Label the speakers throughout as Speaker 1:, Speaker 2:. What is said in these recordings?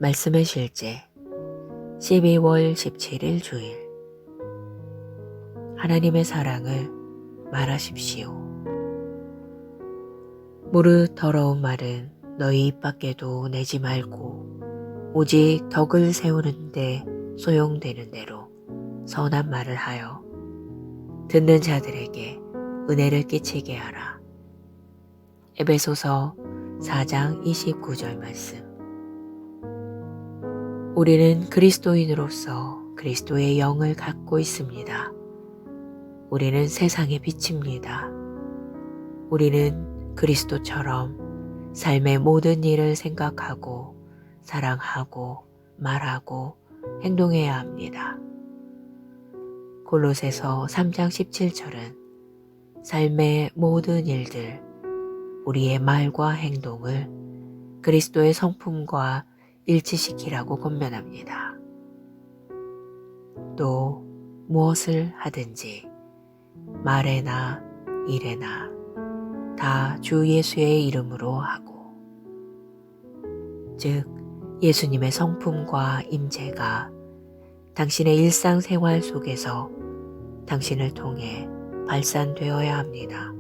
Speaker 1: 말씀의 실제 12월 17일 주일. 하나님의 사랑을 말하십시오. 무릇 더러운 말은 너희 입 밖에도 내지 말고 오직 덕을 세우는데 소용되는 대로 선한 말을 하여 듣는 자들에게 은혜를 끼치게 하라. 에베소서 4장 29절 말씀. 우리는 그리스도인으로서 그리스도의 영을 갖고 있습니다. 우리는 세상의 빛입니다. 우리는 그리스도처럼 삶의 모든 일을 생각하고 사랑하고 말하고 행동해야 합니다. 골로새서 3장 17절은 삶의 모든 일들, 우리의 말과 행동을 그리스도의 성품과 일치시키라고 권면합니다. 또 무엇을 하든지 말에나 일에나 다 주 예수의 이름으로 하고, 즉 예수님의 성품과 임재가 당신의 일상생활 속에서 당신을 통해 발산되어야 합니다.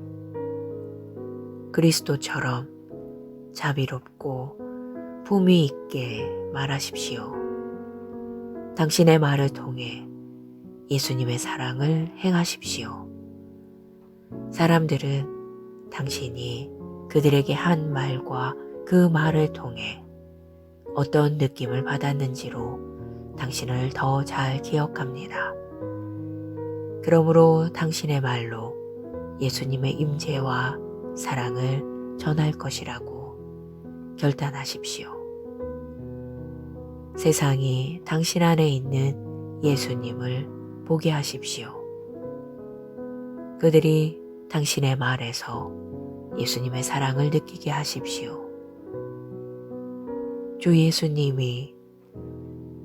Speaker 1: 그리스도처럼 자비롭고 품위 있게 말하십시오. 당신의 말을 통해 예수님의 사랑을 행하십시오. 사람들은 당신이 그들에게 한 말과 그 말을 통해 어떤 느낌을 받았는지로 당신을 더 잘 기억합니다. 그러므로 당신의 말로 예수님의 임재와 사랑을 전할 것이라고 결단하십시오. 세상이 당신 안에 있는 예수님을 보게 하십시오. 그들이 당신의 말에서 예수님의 사랑을 느끼게 하십시오. 주 예수님이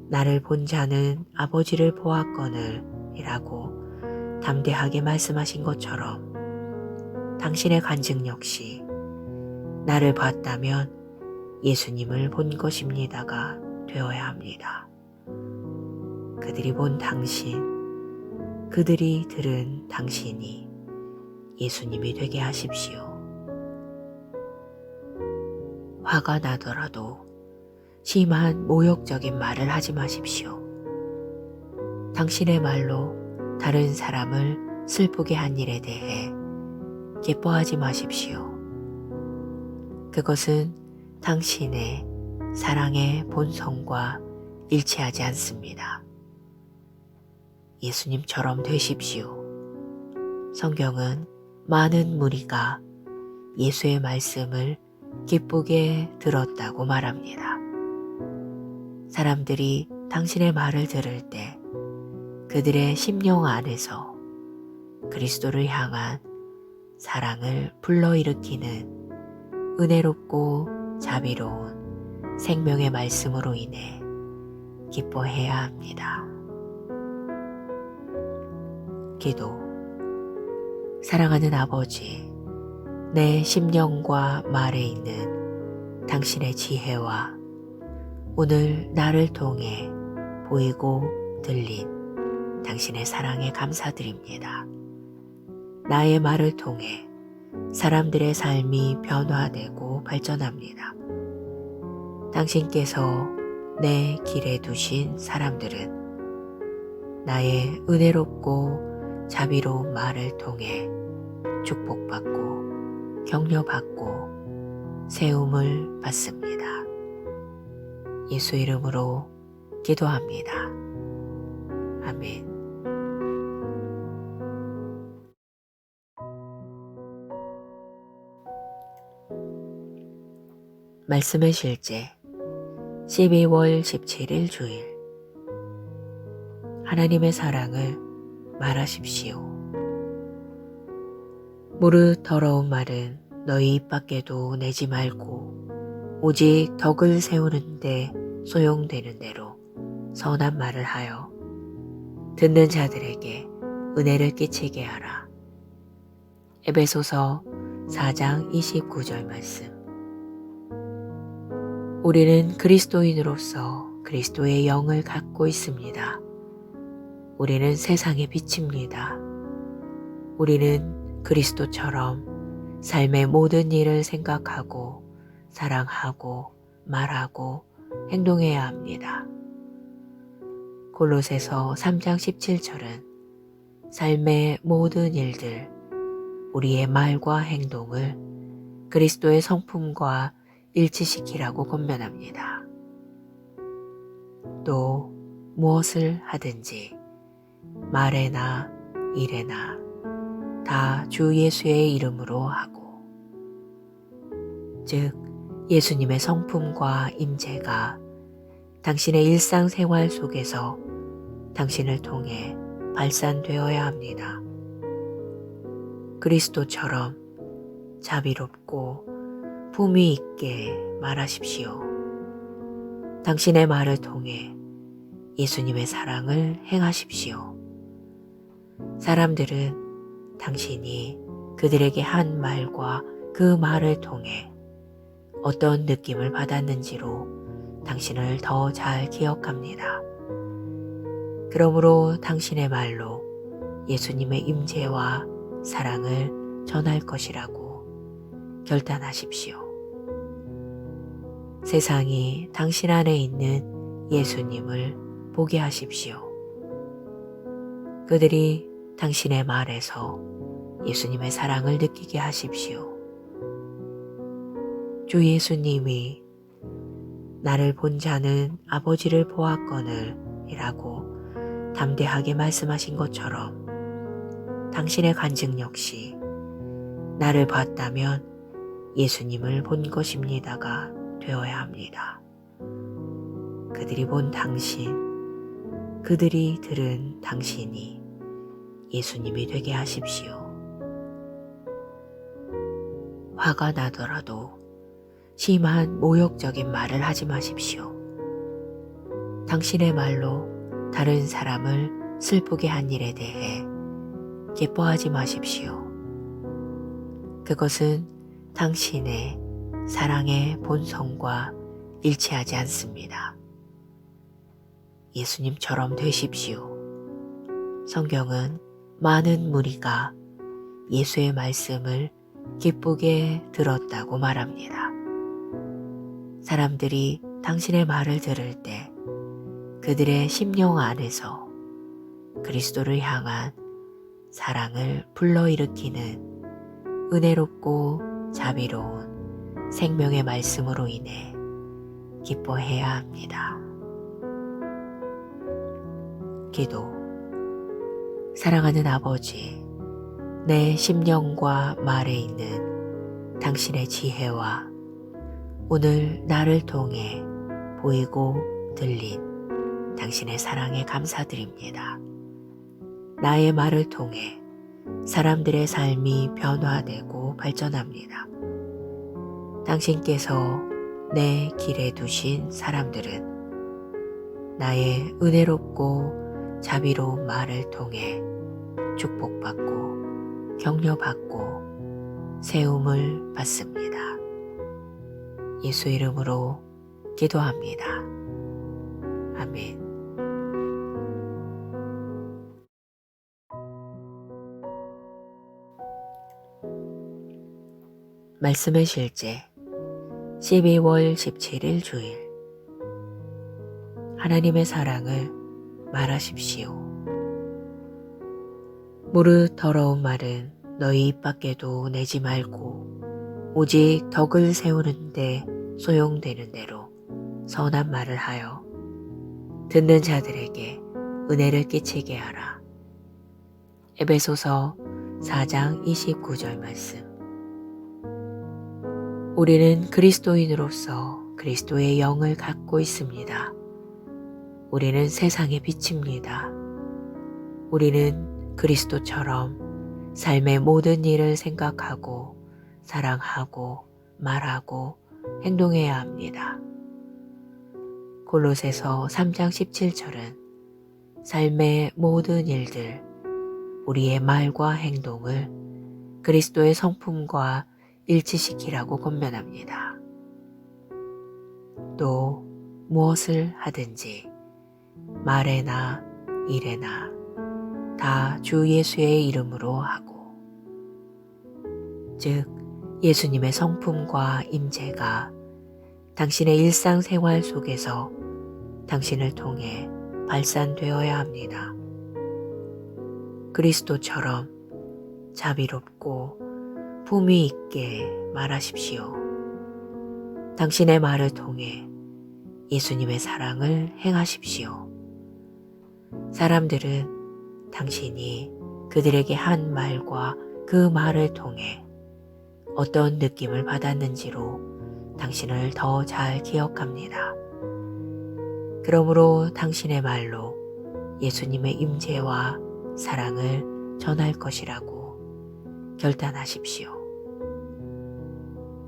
Speaker 1: 나를 본 자는 아버지를 보았거늘 이라고 담대하게 말씀하신 것처럼 당신의 간증 역시 나를 봤다면 예수님을 본 것입니다가 되어야 합니다. 그들이 본 당신, 그들이 들은 당신이 예수님이 되게 하십시오. 화가 나더라도 심한 모욕적인 말을 하지 마십시오. 당신의 말로 다른 사람을 슬프게 한 일에 대해 기뻐하지 마십시오. 그것은 당신의 사랑의 본성과 일치하지 않습니다. 예수님처럼 되십시오. 성경은 많은 무리가 예수의 말씀을 기쁘게 들었다고 말합니다. 사람들이 당신의 말을 들을 때 그들의 심령 안에서 그리스도를 향한 사랑을 불러일으키는 은혜롭고 자비로운 생명의 말씀으로 인해 기뻐해야 합니다. 기도. 사랑하는 아버지, 내 심령과 말에 있는 당신의 지혜와 오늘 나를 통해 보이고 들린 당신의 사랑에 감사드립니다. 나의 말을 통해 사람들의 삶이 변화되고 발전합니다. 당신께서 내 길에 두신 사람들은 나의 은혜롭고 자비로운 말을 통해 축복받고 격려받고 세움을 받습니다. 예수 이름으로 기도합니다. 아멘. 말씀의 실제 12월 17일 주일. 하나님의 사랑을 말하십시오. 무릇 더러운 말은 너희 입 밖에도 내지 말고 오직 덕을 세우는데 소용되는 대로 선한 말을 하여 듣는 자들에게 은혜를 끼치게 하라. 에베소서 4장 29절 말씀. 우리는 그리스도인으로서 그리스도의 영을 갖고 있습니다. 우리는 세상의 빛입니다. 우리는 그리스도처럼 삶의 모든 일을 생각하고 사랑하고 말하고 행동해야 합니다. 골로새서 3장 17절은 삶의 모든 일들, 우리의 말과 행동을 그리스도의 성품과 일치시키라고 권면합니다. 또 무엇을 하든지 말에나 일에나 다 주 예수의 이름으로 하고, 즉 예수님의 성품과 임재가 당신의 일상생활 속에서 당신을 통해 발산되어야 합니다. 그리스도처럼 자비롭고 품위 있게 말하십시오. 당신의 말을 통해 예수님의 사랑을 행하십시오. 사람들은 당신이 그들에게 한 말과 그 말을 통해 어떤 느낌을 받았는지로 당신을 더 잘 기억합니다. 그러므로 당신의 말로 예수님의 임재와 사랑을 전할 것이라고 결단하십시오. 세상이 당신 안에 있는 예수님을 보게 하십시오. 그들이 당신의 말에서 예수님의 사랑을 느끼게 하십시오. 주 예수님이 나를 본 자는 아버지를 보았거늘 이라고 담대하게 말씀하신 것처럼 당신의 간증 역시 나를 봤다면 예수님을 본 것입니다가 되어야 합니다. 그들이 본 당신, 그들이 들은 당신이 예수님이 되게 하십시오. 화가 나더라도 심한 모욕적인 말을 하지 마십시오. 당신의 말로 다른 사람을 슬프게 한 일에 대해 기뻐하지 마십시오. 그것은 당신의 사랑의 본성과 일치하지 않습니다. 예수님처럼 되십시오. 성경은 많은 무리가 예수의 말씀을 기쁘게 들었다고 말합니다. 사람들이 당신의 말을 들을 때 그들의 심령 안에서 그리스도를 향한 사랑을 불러일으키는 은혜롭고 자비로운 생명의 말씀으로 인해 기뻐해야 합니다. 기도. 사랑하는 아버지, 내 심령과 말에 있는 당신의 지혜와 오늘 나를 통해 보이고 들린 당신의 사랑에 감사드립니다. 나의 말을 통해 사람들의 삶이 변화되고 발전합니다. 당신께서 내 길에 두신 사람들은 나의 은혜롭고 자비로운 말을 통해 축복받고 격려받고 세움을 받습니다. 예수 이름으로 기도합니다. 아멘. 말씀의 실제 12월 17일 주일. 하나님의 사랑을 말하십시오. 무릇 더러운 말은 너희 입 밖에도 내지 말고 오직 덕을 세우는데 소용되는 대로 선한 말을 하여 듣는 자들에게 은혜를 끼치게 하라. 에베소서 4장 29절 말씀. 우리는 그리스도인으로서 그리스도의 영을 갖고 있습니다. 우리는 세상의 빛입니다. 우리는 그리스도처럼 삶의 모든 일을 생각하고 사랑하고 말하고 행동해야 합니다. 골로새서 3장 17절은 삶의 모든 일들, 우리의 말과 행동을 그리스도의 성품과 일치시키라고 권면합니다. 또 무엇을 하든지 말에나 일에나 다 주 예수의 이름으로 하고, 즉 예수님의 성품과 임재가 당신의 일상생활 속에서 당신을 통해 발산되어야 합니다. 그리스도처럼 자비롭고 품위 있게 말하십시오. 당신의 말을 통해 예수님의 사랑을 행하십시오. 사람들은 당신이 그들에게 한 말과 그 말을 통해 어떤 느낌을 받았는지로 당신을 더 잘 기억합니다. 그러므로 당신의 말로 예수님의 임재와 사랑을 전할 것이라고 결단하십시오.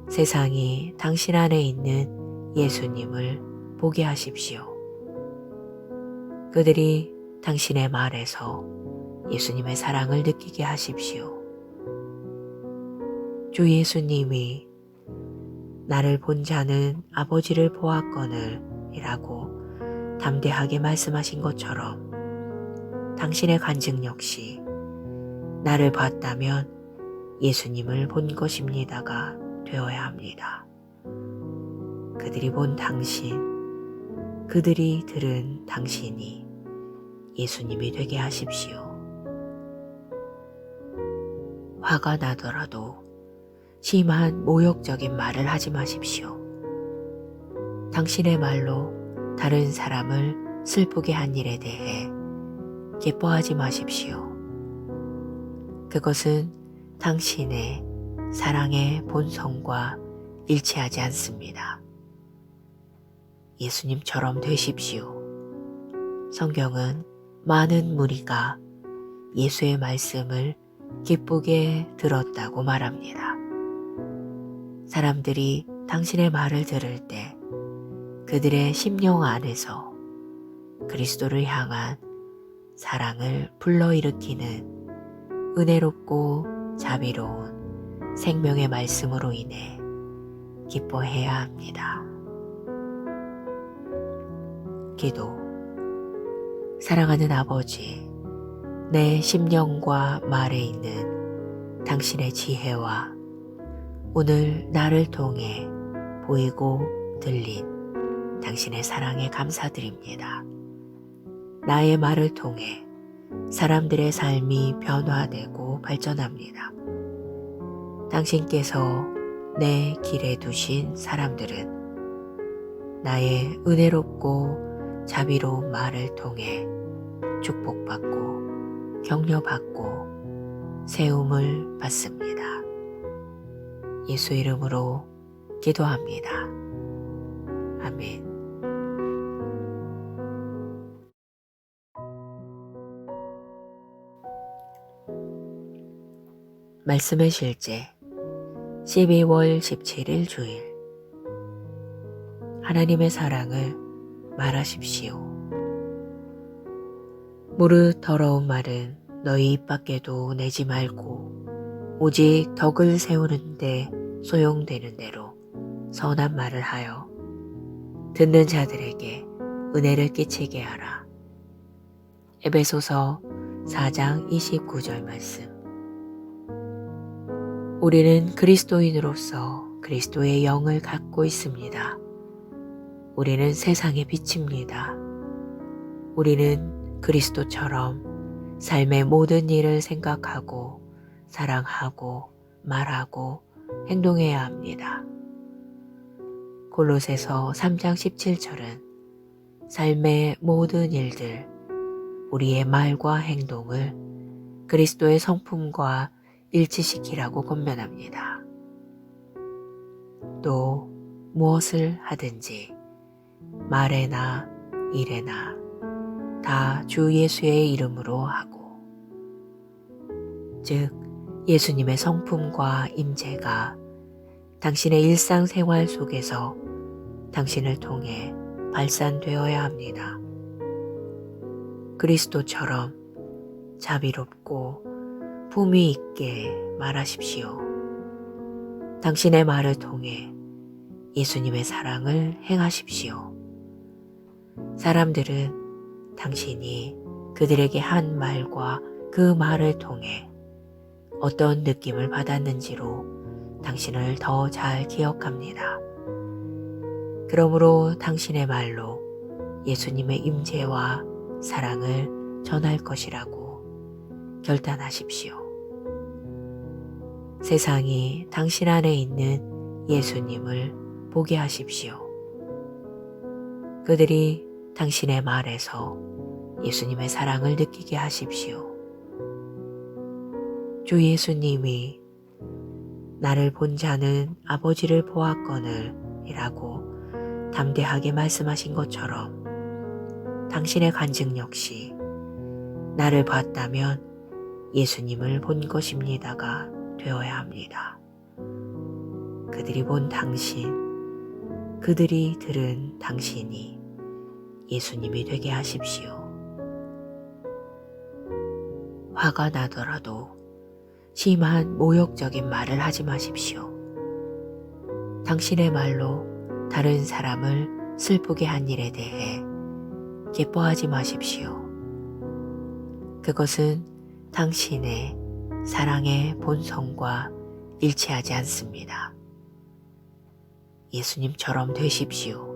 Speaker 1: 세상이 당신 안에 있는 예수님을 보게 하십시오. 그들이 당신의 말에서 예수님의 사랑을 느끼게 하십시오. 주 예수님이 나를 본 자는 아버지를 보았거늘 이라고 담대하게 말씀하신 것처럼 당신의 간증 역시 나를 봤다면 예수님을 본 것입니다가 되어야 합니다. 그들이 본 당신, 그들이 들은 당신이 예수님이 되게 하십시오. 화가 나더라도 심한 모욕적인 말을 하지 마십시오. 당신의 말로 다른 사람을 슬프게 한 일에 대해 기뻐하지 마십시오. 그것은 당신의 사랑의 본성과 일치하지 않습니다. 예수님처럼 되십시오. 성경은 많은 무리가 예수의 말씀을 기쁘게 들었다고 말합니다. 사람들이 당신의 말을 들을 때 그들의 심령 안에서 그리스도를 향한 사랑을 불러일으키는 은혜롭고 자비로운 생명의 말씀으로 인해 기뻐해야 합니다. 기도. 사랑하는 아버지, 내 심령과 말에 있는 당신의 지혜와 오늘 나를 통해 보이고 들린 당신의 사랑에 감사드립니다. 나의 말을 통해 사람들의 삶이 변화되고 발전합니다. 당신께서 내 길에 두신 사람들은 나의 은혜롭고 자비로운 말을 통해 축복받고 격려받고 세움을 받습니다. 예수 이름으로 기도합니다. 아멘. 말씀의 실제 12월 17일 주일. 하나님의 사랑을 말하십시오. 무릇 더러운 말은 너희 입 밖에도 내지 말고 오직 덕을 세우는데 소용되는 대로 선한 말을 하여 듣는 자들에게 은혜를 끼치게 하라. 에베소서 4장 29절 말씀. 우리는 그리스도인으로서 그리스도의 영을 갖고 있습니다. 우리는 세상의 빛입니다. 우리는 그리스도처럼 삶의 모든 일을 생각하고 사랑하고 말하고 행동해야 합니다. 골로새서 3장 17절은 삶의 모든 일들, 우리의 말과 행동을 그리스도의 성품과 일치시키라고 권면합니다. 또 무엇을 하든지 말에나 일에나 다 주 예수의 이름으로 하고, 즉 예수님의 성품과 임재가 당신의 일상생활 속에서 당신을 통해 발산되어야 합니다. 그리스도처럼 자비롭고 품위 있게 말하십시오. 당신의 말을 통해 예수님의 사랑을 행하십시오. 사람들은 당신이 그들에게 한 말과 그 말을 통해 어떤 느낌을 받았는지로 당신을 더 잘 기억합니다. 그러므로 당신의 말로 예수님의 임재와 사랑을 전할 것이라고 결단하십시오. 세상이 당신 안에 있는 예수님을 보게 하십시오. 그들이 당신의 말에서 예수님의 사랑을 느끼게 하십시오. 주 예수님이 나를 본 자는 아버지를 보았거늘 이라고 담대하게 말씀하신 것처럼 당신의 간증 역시 나를 봤다면 예수님을 본 것입니다가 되어야 합니다. 그들이 본 당신, 그들이 들은 당신이 예수님이 되게 하십시오. 화가 나더라도 심한 모욕적인 말을 하지 마십시오. 당신의 말로 다른 사람을 슬프게 한 일에 대해 기뻐하지 마십시오. 그것은 당신의 사랑의 본성과 일치하지 않습니다. 예수님처럼 되십시오.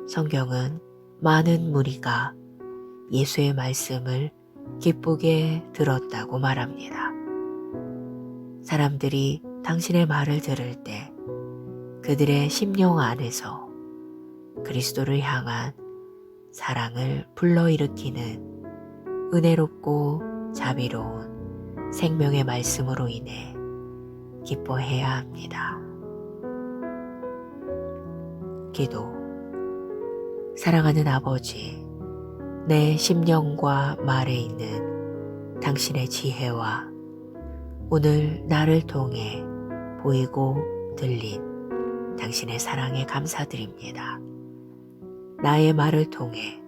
Speaker 1: 성경은 많은 무리가 예수의 말씀을 기쁘게 들었다고 말합니다. 사람들이 당신의 말을 들을 때 그들의 심령 안에서 그리스도를 향한 사랑을 불러일으키는 은혜롭고 자비로운 생명의 말씀으로 인해 기뻐해야 합니다. 기도. 사랑하는 아버지, 내 심령과 말에 있는 당신의 지혜와 오늘 나를 통해 보이고 들린 당신의 사랑에 감사드립니다. 나의 말을 통해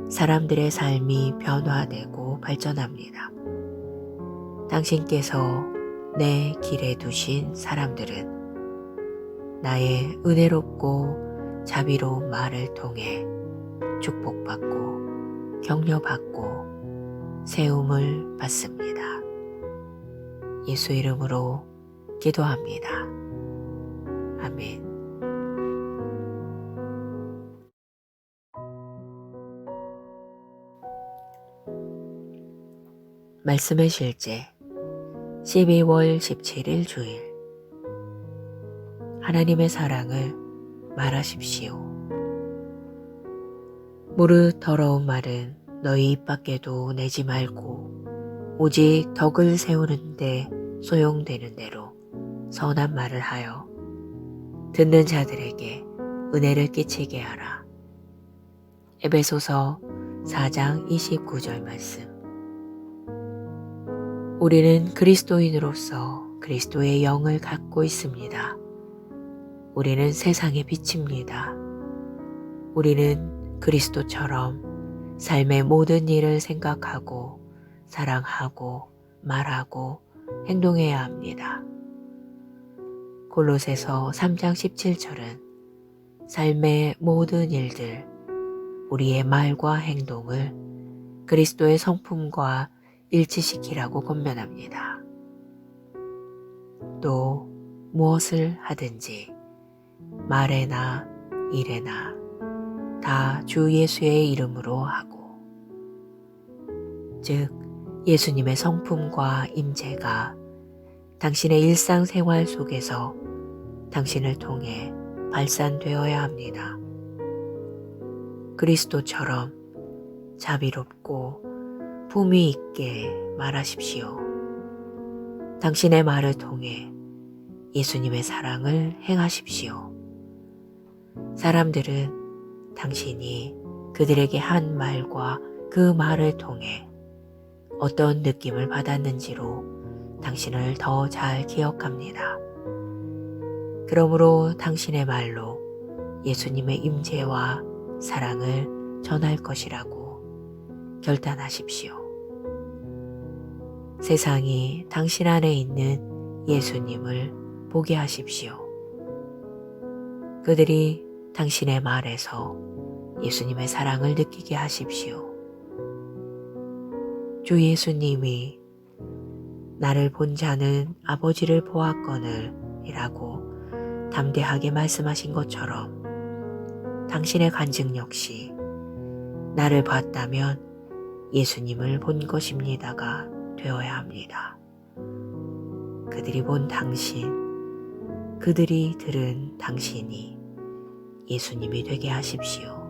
Speaker 1: 사람들의 삶이 변화되고 발전합니다. 당신께서 내 길에 두신 사람들은 나의 은혜롭고 자비로운 말을 통해 축복받고 격려받고 세움을 받습니다. 예수 이름으로 기도합니다. 아멘. 말씀의 실제 12월 17일 주일. 하나님의 사랑을 말하십시오. 무릇 더러운 말은 너희 입 밖에도 내지 말고 오직 덕을 세우는데 소용되는 대로 선한 말을 하여 듣는 자들에게 은혜를 끼치게 하라. 에베소서 4장 29절 말씀. 우리는 그리스도인으로서 그리스도의 영을 갖고 있습니다. 우리는 세상의 빛입니다. 우리는 그리스도처럼 삶의 모든 일을 생각하고 사랑하고 말하고 행동해야 합니다. 골로새서 3장 17절은 삶의 모든 일들, 우리의 말과 행동을 그리스도의 성품과 일치시키라고 권면합니다. 또 무엇을 하든지 말에나 일에나 다 주 예수의 이름으로 하고, 즉 예수님의 성품과 임재가 당신의 일상생활 속에서 당신을 통해 발산되어야 합니다. 그리스도처럼 자비롭고 품위 있게 말하십시오. 당신의 말을 통해 예수님의 사랑을 행하십시오. 사람들은 당신이 그들에게 한 말과 그 말을 통해 어떤 느낌을 받았는지로 당신을 더 잘 기억합니다. 그러므로 당신의 말로 예수님의 임재와 사랑을 전할 것이라고 결단하십시오. 세상이 당신 안에 있는 예수님을 보게 하십시오. 그들이 당신의 말에서 예수님의 사랑을 느끼게 하십시오. 주 예수님이 나를 본 자는 아버지를 보았거늘 이라고 담대하게 말씀하신 것처럼 당신의 간증 역시 나를 봤다면 예수님을 본 것입니다가 되어야 합니다. 그들이 본 당신, 그들이 들은 당신이 예수님이 되게 하십시오.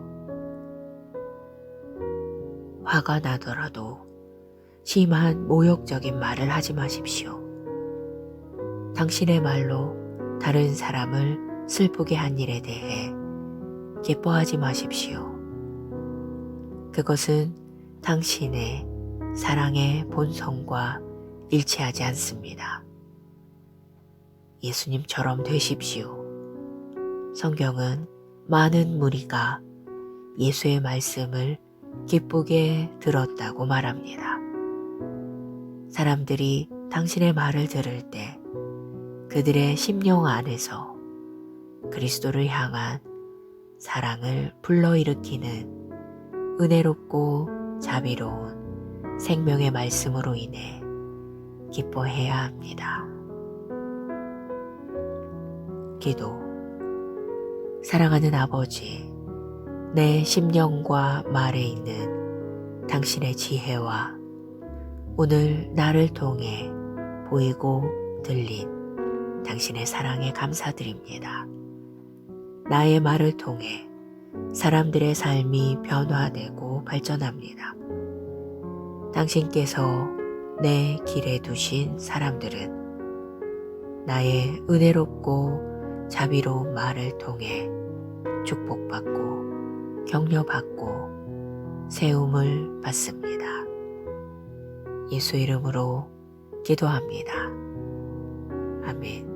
Speaker 1: 화가 나더라도 심한 모욕적인 말을 하지 마십시오. 당신의 말로 다른 사람을 슬프게 한 일에 대해 기뻐하지 마십시오. 그것은 당신의 사랑의 본성과 일치하지 않습니다. 예수님처럼 되십시오. 성경은 많은 무리가 예수의 말씀을 기쁘게 들었다고 말합니다. 사람들이 당신의 말을 들을 때 그들의 심령 안에서 그리스도를 향한 사랑을 불러일으키는 은혜롭고 자비로운 생명의 말씀으로 인해 기뻐해야 합니다. 기도. 사랑하는 아버지, 내 심령과 말에 있는 당신의 지혜와 오늘 나를 통해 보이고 들린 당신의 사랑에 감사드립니다. 나의 말을 통해 사람들의 삶이 변화되고 발전합니다. 당신께서 내 길에 두신 사람들은 나의 은혜롭고 자비로운 말을 통해 축복받고 격려받고 세움을 받습니다. 예수 이름으로 기도합니다. 아멘.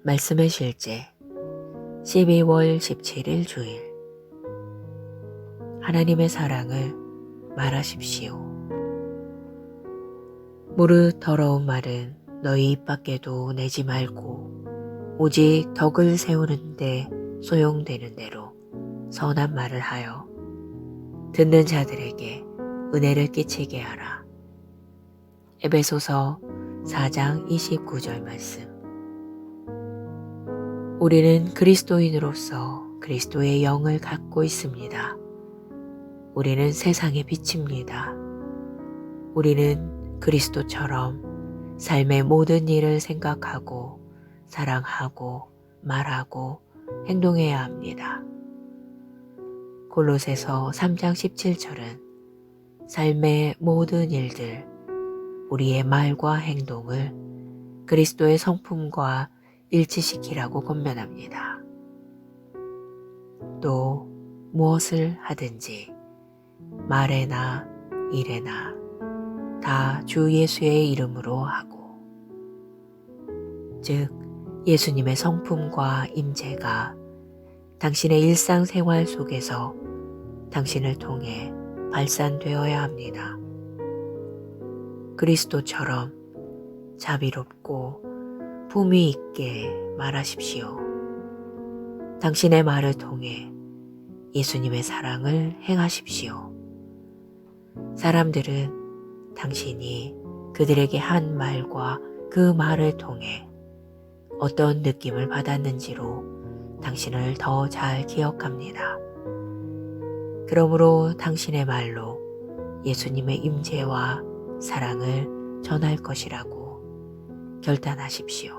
Speaker 1: 말씀의 실제 12월 17일 주일. 하나님의 사랑을 말하십시오. 무릇 더러운 말은 너희 입 밖에도 내지 말고 오직 덕을 세우는데 소용되는 대로 선한 말을 하여 듣는 자들에게 은혜를 끼치게 하라. 에베소서 4장 29절 말씀. 우리는 그리스도인으로서 그리스도의 영을 갖고 있습니다. 우리는 세상의 빛입니다. 우리는 그리스도처럼 삶의 모든 일을 생각하고 사랑하고 말하고 행동해야 합니다. 골로새서 3장 17절은 삶의 모든 일들, 우리의 말과 행동을 그리스도의 성품과 일치시키라고 권면합니다. 또 무엇을 하든지 말에나 일에나 다 주 예수의 이름으로 하고, 즉 예수님의 성품과 임재가 당신의 일상생활 속에서 당신을 통해 발산되어야 합니다. 그리스도처럼 자비롭고 품위 있게 말하십시오. 당신의 말을 통해 예수님의 사랑을 행하십시오. 사람들은 당신이 그들에게 한 말과 그 말을 통해 어떤 느낌을 받았는지로 당신을 더 잘 기억합니다. 그러므로 당신의 말로 예수님의 임재와 사랑을 전할 것이라고 결단하십시오.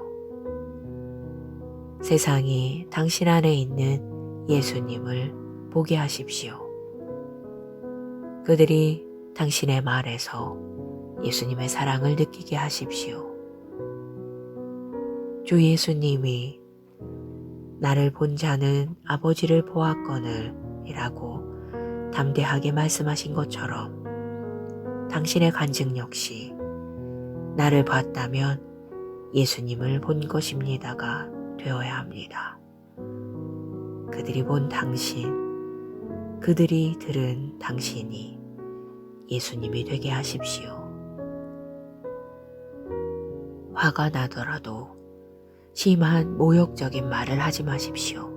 Speaker 1: 세상이 당신 안에 있는 예수님을 보게 하십시오. 그들이 당신의 말에서 예수님의 사랑을 느끼게 하십시오. 주 예수님이 나를 본 자는 아버지를 보았거늘 이라고 담대하게 말씀하신 것처럼 당신의 간증 역시 나를 봤다면 예수님을 본 것입니다가 되어야 합니다. 그들이 본 당신, 그들이 들은 당신이 예수님이 되게 하십시오. 화가 나더라도 심한 모욕적인 말을 하지 마십시오.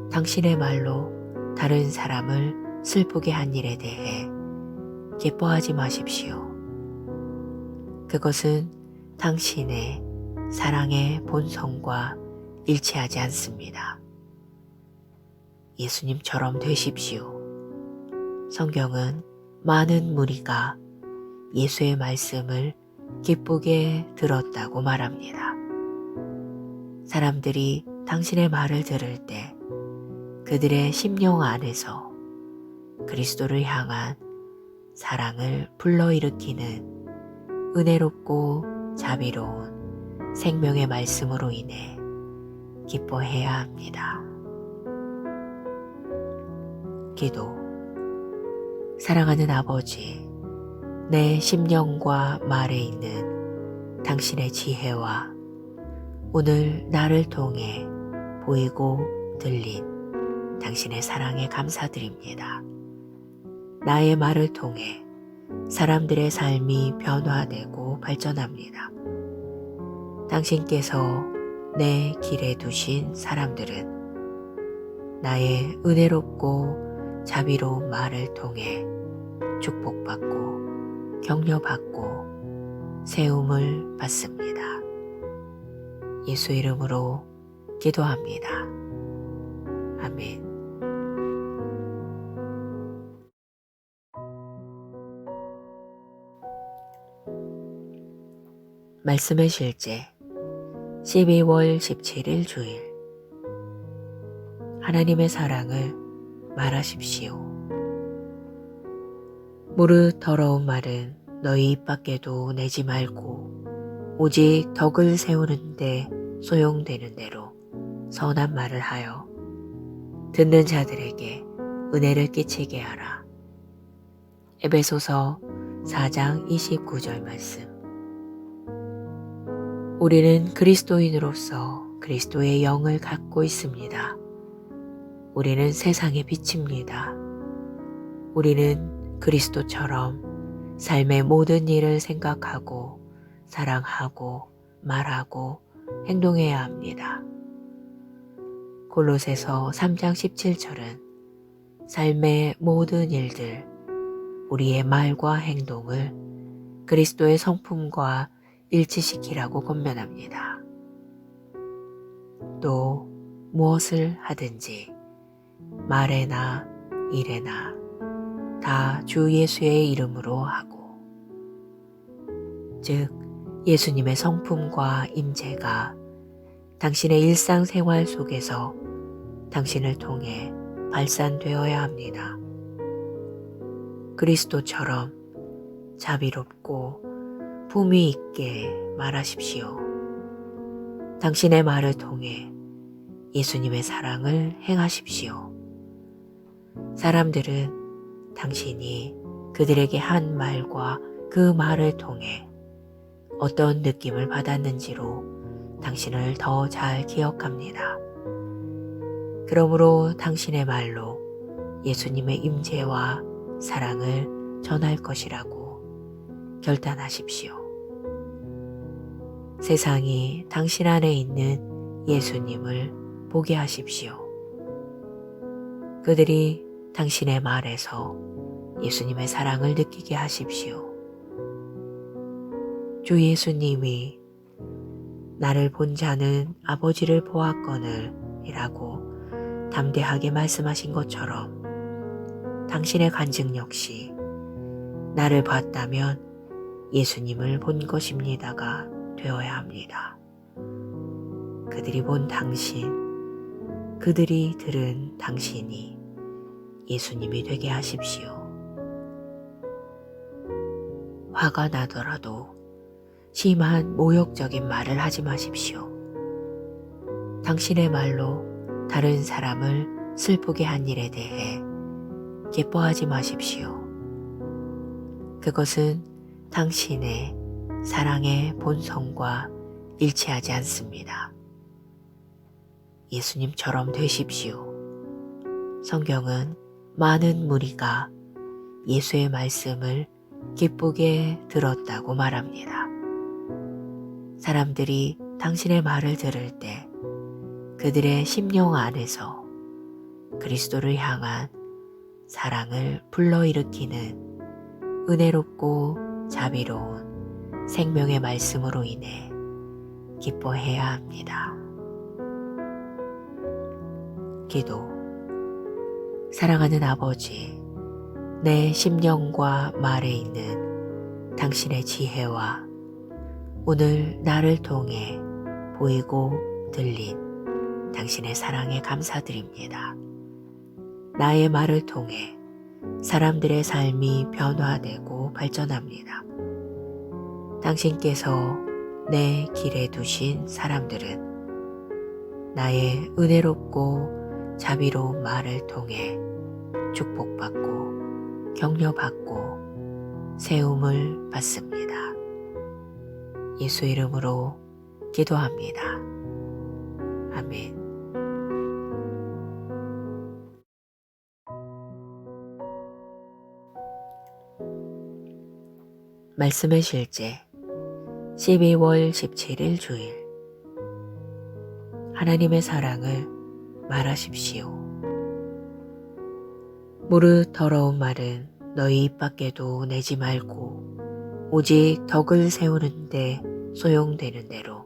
Speaker 1: 당신의 말로 다른 사람을 슬프게 한 일에 대해 기뻐하지 마십시오. 그것은 당신의 사랑의 본성과 일치하지 않습니다. 예수님처럼 되십시오. 성경은 많은 무리가 예수의 말씀을 기쁘게 들었다고 말합니다. 사람들이 당신의 말을 들을 때 그들의 심령 안에서 그리스도를 향한 사랑을 불러일으키는 은혜롭고 자비로운 생명의 말씀으로 인해 기뻐해야 합니다. 기도. 사랑하는 아버지, 내 심령과 말에 있는 당신의 지혜와 오늘 나를 통해 보이고 들린 당신의 사랑에 감사드립니다. 나의 말을 통해 사람들의 삶이 변화되고 발전합니다. 당신께서 내 길에 두신 사람들은 나의 은혜롭고 자비로운 말을 통해 축복받고 격려받고 세움을 받습니다. 예수 이름으로 기도합니다. 아멘. 말씀의 실제 12월 17일 주일. 하나님의 사랑을 말하십시오. 무릇 더러운 말은 너희 입 밖에도 내지 말고 오직 덕을 세우는데 소용되는 대로 선한 말을 하여 듣는 자들에게 은혜를 끼치게 하라. 에베소서 4장 29절 말씀. 우리는 그리스도인으로서 그리스도의 영을 갖고 있습니다. 우리는 세상의 빛입니다. 우리는 그리스도처럼 삶의 모든 일을 생각하고 사랑하고 말하고 행동해야 합니다. 골로새서 3장 17절은 삶의 모든 일들, 우리의 말과 행동을 그리스도의 성품과 일치시키라고 권면합니다. 또 무엇을 하든지 말에나 일에나 다 주 예수의 이름으로 하고, 즉 예수님의 성품과 임재가 당신의 일상생활 속에서 당신을 통해 발산되어야 합니다. 그리스도처럼 자비롭고 품위 있게 말하십시오. 당신의 말을 통해 예수님의 사랑을 행하십시오. 사람들은 당신이 그들에게 한 말과 그 말을 통해 어떤 느낌을 받았는지로 당신을 더 잘 기억합니다. 그러므로 당신의 말로 예수님의 임재와 사랑을 전할 것이라고 결단하십시오. 세상이 당신 안에 있는 예수님을 보게 하십시오. 그들이 당신의 말에서 예수님의 사랑을 느끼게 하십시오. 주 예수님이 나를 본 자는 아버지를 보았거늘 이라고 담대하게 말씀하신 것처럼 당신의 간증 역시 나를 봤다면 예수님을 본 것입니다가 되어야 합니다. 그들이 본 당신, 그들이 들은 당신이 예수님이 되게 하십시오. 화가 나더라도 심한 모욕적인 말을 하지 마십시오. 당신의 말로 다른 사람을 슬프게 한 일에 대해 기뻐하지 마십시오. 그것은 당신의 사랑의 본성과 일치하지 않습니다. 예수님처럼 되십시오. 성경은 많은 무리가 예수의 말씀을 기쁘게 들었다고 말합니다. 사람들이 당신의 말을 들을 때 그들의 심령 안에서 그리스도를 향한 사랑을 불러일으키는 은혜롭고 자비로운 생명의 말씀으로 인해 기뻐해야 합니다. 기도. 사랑하는 아버지, 내 심령과 말에 있는 당신의 지혜와 오늘 나를 통해 보이고 들린 당신의 사랑에 감사드립니다. 나의 말을 통해 사람들의 삶이 변화되고 발전합니다. 당신께서 내 길에 두신 사람들은 나의 은혜롭고 자비로운 말을 통해 축복받고 격려받고 세움을 받습니다. 예수 이름으로 기도합니다. 아멘. 말씀의 실제 12월 17일 주일. 하나님의 사랑을 말하십시오. 무릇 더러운 말은 너희 입 밖에도 내지 말고 오직 덕을 세우는 데 소용되는 대로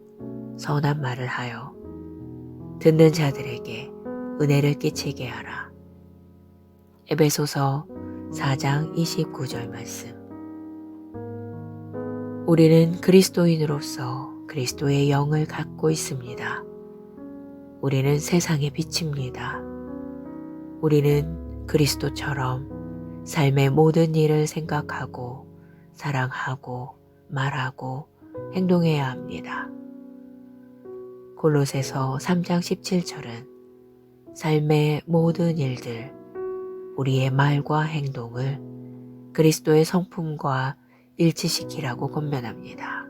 Speaker 1: 선한 말을 하여 듣는 자들에게 은혜를 끼치게 하라. 에베소서 4장 29절 말씀. 우리는 그리스도인으로서 그리스도의 영을 갖고 있습니다. 우리는 세상의 빛입니다. 우리는 그리스도처럼 삶의 모든 일을 생각하고 사랑하고 말하고 행동해야 합니다. 골로새서 3장 17절은 삶의 모든 일들, 우리의 말과 행동을 그리스도의 성품과 일치시키라고 권면합니다.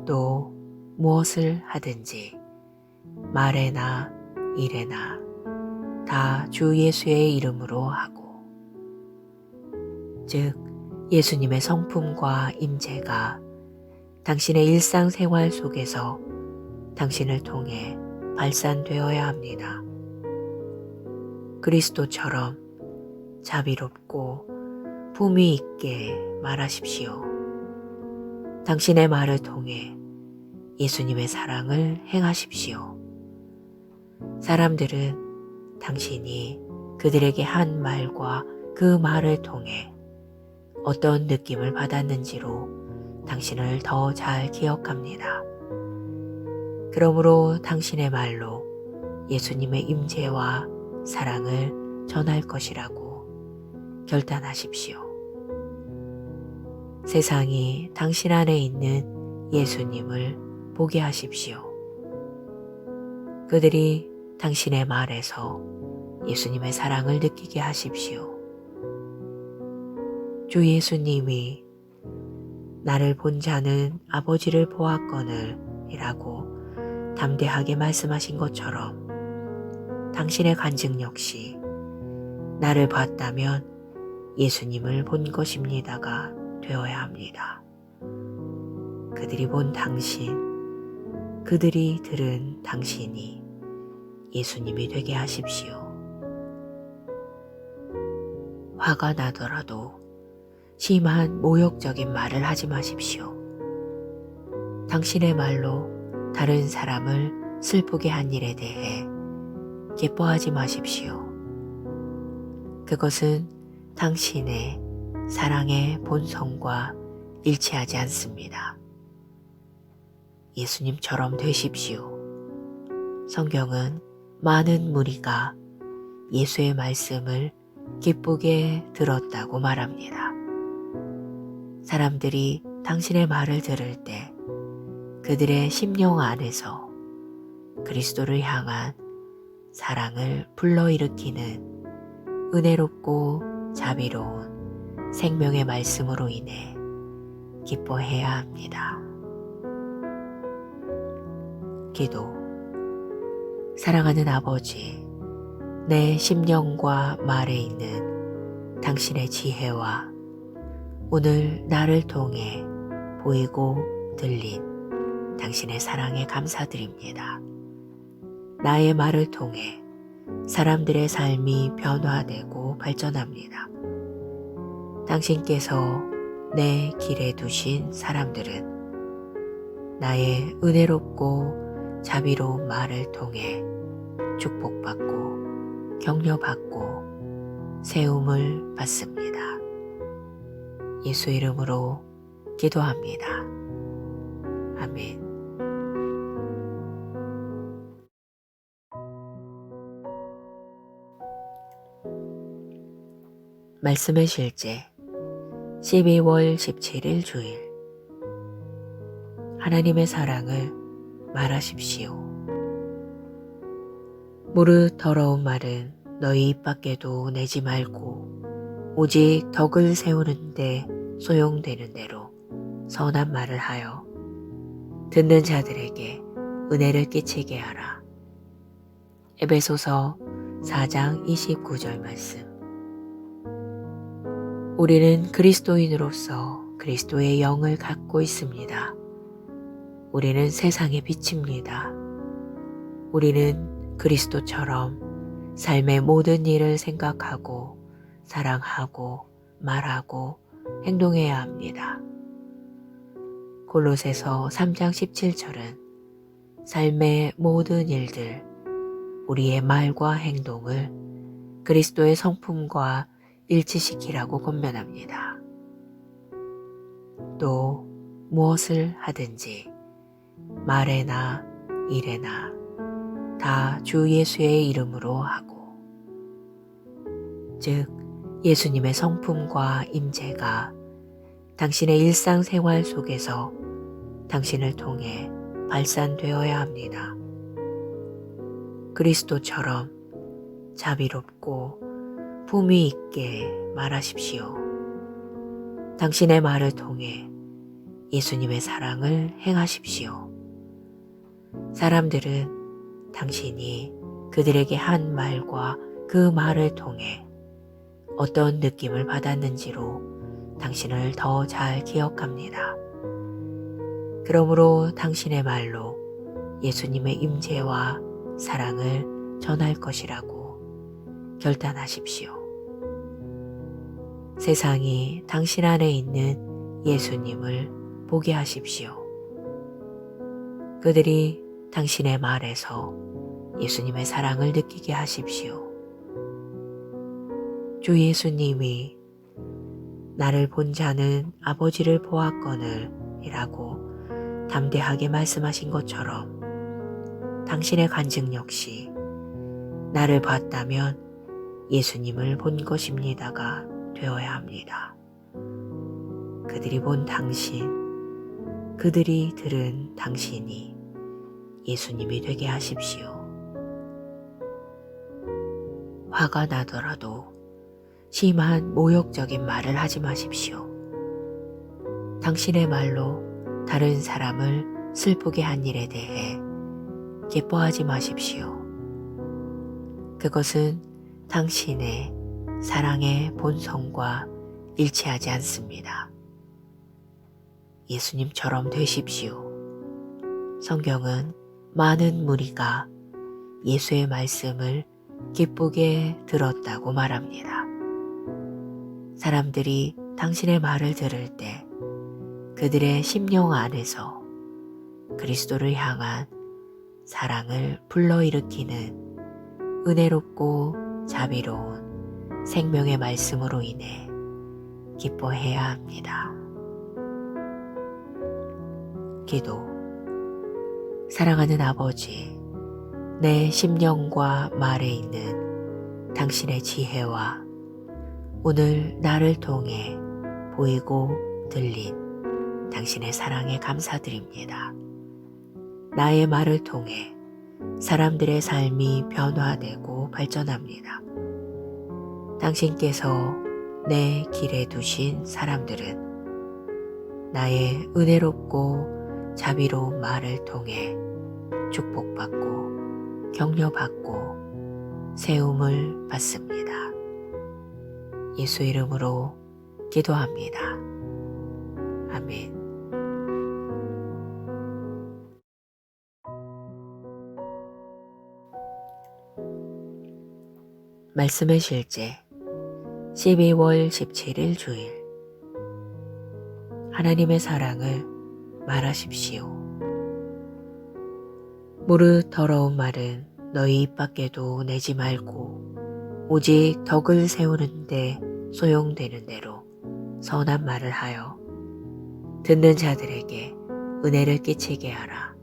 Speaker 1: 또 무엇을 하든지 말에나 일에나 다 주 예수의 이름으로 하고, 즉 예수님의 성품과 임재가 당신의 일상생활 속에서 당신을 통해 발산되어야 합니다. 그리스도처럼 자비롭고 품위 있게 말하십시오. 당신의 말을 통해 예수님의 사랑을 행하십시오. 사람들은 당신이 그들에게 한 말과 그 말을 통해 어떤 느낌을 받았는지로 당신을 더 잘 기억합니다. 그러므로 당신의 말로 예수님의 임재와 사랑을 전할 것이라고 결단하십시오. 세상이 당신 안에 있는 예수님을 보게 하십시오. 그들이 당신의 말에서 예수님의 사랑을 느끼게 하십시오. 주 예수님이 나를 본 자는 아버지를 보았거늘 이라고 담대하게 말씀하신 것처럼 당신의 간증 역시 나를 봤다면 예수님을 본 것입니다가 되어야 합니다. 그들이 본 당신, 그들이 들은 당신이 예수님이 되게 하십시오. 화가 나더라도 심한 모욕적인 말을 하지 마십시오. 당신의 말로 다른 사람을 슬프게 한 일에 대해 기뻐하지 마십시오. 그것은 당신의 사랑의 본성과 일치하지 않습니다. 예수님처럼 되십시오. 성경은 많은 무리가 예수의 말씀을 기쁘게 들었다고 말합니다. 사람들이 당신의 말을 들을 때 그들의 심령 안에서 그리스도를 향한 사랑을 불러일으키는 은혜롭고 자비로운 생명의 말씀으로 인해 기뻐해야 합니다. 기도. 사랑하는 아버지, 내 심령과 말에 있는 당신의 지혜와 오늘 나를 통해 보이고 들린 당신의 사랑에 감사드립니다. 나의 말을 통해 사람들의 삶이 변화되고 발전합니다. 당신께서 내 길에 두신 사람들은 나의 은혜롭고 자비로운 말을 통해 축복받고 격려받고 세움을 받습니다. 예수 이름으로 기도합니다. 아멘. 말씀의 실제 12월 17일 주일. 하나님의 사랑을 말하십시오. 무릇 더러운 말은 너희 입 밖에도 내지 말고 오직 덕을 세우는데 소용되는 대로 선한 말을 하여 듣는 자들에게 은혜를 끼치게 하라. 에베소서 4장 29절 말씀. 우리는 그리스도인으로서 그리스도의 영을 갖고 있습니다. 우리는 세상의 빛입니다. 우리는 그리스도처럼 삶의 모든 일을 생각하고 사랑하고 말하고 행동해야 합니다. 골로새서 3장 17절은 삶의 모든 일들, 우리의 말과 행동을 그리스도의 성품과 일치시키라고 권면합니다. 또 무엇을 하든지 말에나 일에나 다 주 예수의 이름으로 하고, 즉 예수님의 성품과 임재가 당신의 일상생활 속에서 당신을 통해 발산되어야 합니다. 그리스도처럼 자비롭고 품위 있게 말하십시오. 당신의 말을 통해 예수님의 사랑을 행하십시오. 사람들은 당신이 그들에게 한 말과 그 말을 통해 어떤 느낌을 받았는지로 당신을 더 잘 기억합니다. 그러므로 당신의 말로 예수님의 임재와 사랑을 전할 것이라고 결단하십시오. 세상이 당신 안에 있는 예수님을 보게 하십시오. 그들이 당신의 말에서 예수님의 사랑을 느끼게 하십시오. 주 예수님이 나를 본 자는 아버지를 보았거늘 이라고 담대하게 말씀하신 것처럼 당신의 간증 역시 나를 봤다면 예수님을 본 것입니다가 되어야 합니다. 그들이 본 당신, 그들이 들은 당신이 예수님이 되게 하십시오. 화가 나더라도 심한 모욕적인 말을 하지 마십시오. 당신의 말로 다른 사람을 슬프게 한 일에 대해 기뻐하지 마십시오. 그것은 당신의 사랑의 본성과 일치하지 않습니다. 예수님처럼 되십시오. 성경은 많은 무리가 예수의 말씀을 기쁘게 들었다고 말합니다. 사람들이 당신의 말을 들을 때 그들의 심령 안에서 그리스도를 향한 사랑을 불러일으키는 은혜롭고 자비로운 생명의 말씀으로 인해 기뻐해야 합니다. 기도. 사랑하는 아버지, 내 심령과 말에 있는 당신의 지혜와 오늘 나를 통해 보이고 들린 당신의 사랑에 감사드립니다. 나의 말을 통해 사람들의 삶이 변화되고 발전합니다. 당신께서 내 길에 두신 사람들은 나의 은혜롭고 자비로운 말을 통해 축복받고 격려받고 세움을 받습니다. 예수 이름으로 기도합니다. 아멘. 말씀의 실제 12월 17일 주일 하나님의 사랑을 말하십시오. 무릇 더러운 말은 너희 입 밖에도 내지 말고 오직 덕을 세우는데 소용되는 대로 선한 말을 하여 듣는 자들에게 은혜를 끼치게 하라.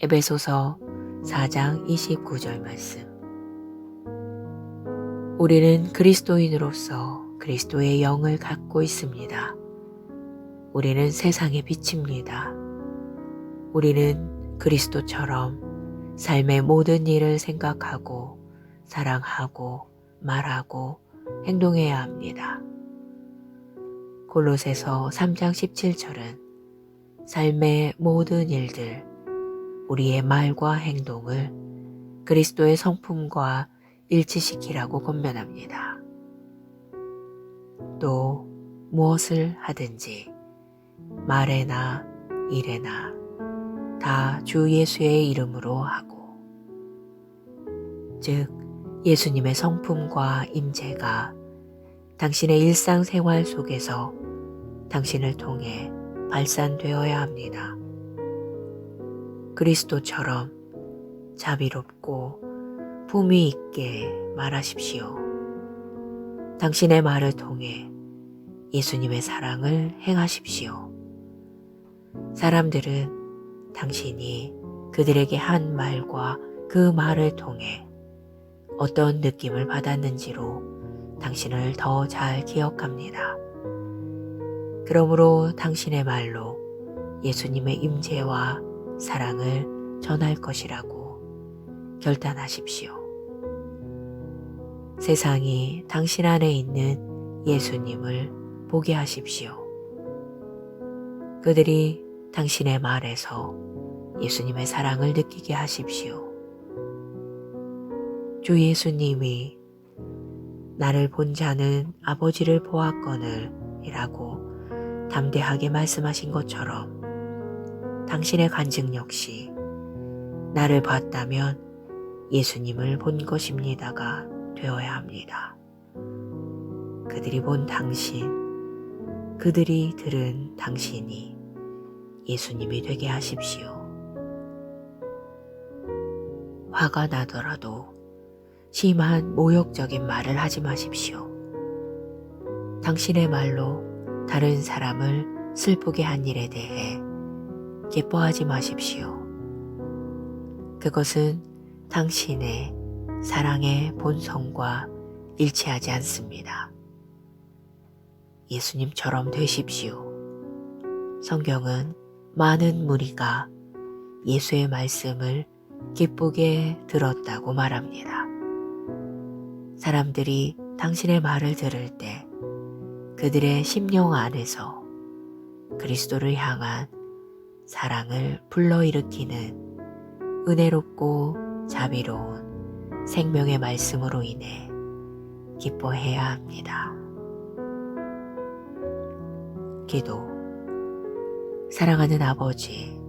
Speaker 1: 에베소서 4장 29절 말씀. 우리는 그리스도인으로서 그리스도의 영을 갖고 있습니다. 우리는 세상의 빛입니다. 우리는 그리스도처럼 삶의 모든 일을 생각하고 사랑하고 말하고 행동해야 합니다. 골로새서 3장 17절은 삶의 모든 일들, 우리의 말과 행동을 그리스도의 성품과 일치시키라고 권면합니다. 또 무엇을 하든지 말에나 일에나 다 주 예수의 이름으로 하고, 즉 예수님의 성품과 임재가 당신의 일상생활 속에서 당신을 통해 발산되어야 합니다. 그리스도처럼 자비롭고 품위 있게 말하십시오. 당신의 말을 통해 예수님의 사랑을 행하십시오. 사람들은 당신이 그들에게 한 말과 그 말을 통해 어떤 느낌을 받았는지로 당신을 더 잘 기억합니다. 그러므로 당신의 말로 예수님의 임재와 사랑을 전할 것이라고 결단하십시오. 세상이 당신 안에 있는 예수님을 보게 하십시오. 그들이 당신의 말에서 예수님의 사랑을 느끼게 하십시오. 주 예수님이 나를 본 자는 아버지를 보았거늘 이라고 담대하게 말씀하신 것처럼 당신의 간증 역시 나를 봤다면 예수님을 본 것입니다가 되어야 합니다. 그들이 본 당신, 그들이 들은 당신이 예수님이 되게 하십시오. 화가 나더라도 심한 모욕적인 말을 하지 마십시오. 당신의 말로 다른 사람을 슬프게 한 일에 대해 기뻐하지 마십시오. 그것은 당신의 사랑의 본성과 일치하지 않습니다. 예수님처럼 되십시오. 성경은 많은 무리가 예수의 말씀을 기쁘게 들었다고 말합니다. 사람들이 당신의 말을 들을 때 그들의 심령 안에서 그리스도를 향한 사랑을 불러일으키는 은혜롭고 자비로운 생명의 말씀으로 인해 기뻐해야 합니다. 기도. 사랑하는 아버지,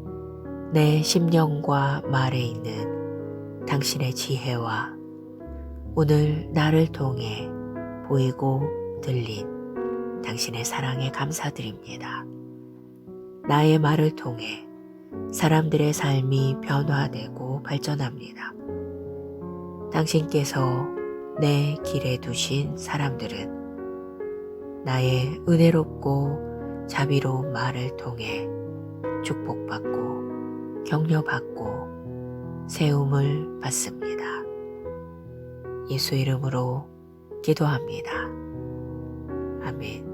Speaker 1: 내 심령과 말에 있는 당신의 지혜와 오늘 나를 통해 보이고 들린 당신의 사랑에 감사드립니다. 나의 말을 통해 사람들의 삶이 변화되고 발전합니다. 당신께서 내 길에 두신 사람들은 나의 은혜롭고 자비로운 말을 통해 축복받고 격려받고 세움을 받습니다. 예수 이름으로 기도합니다. 아멘.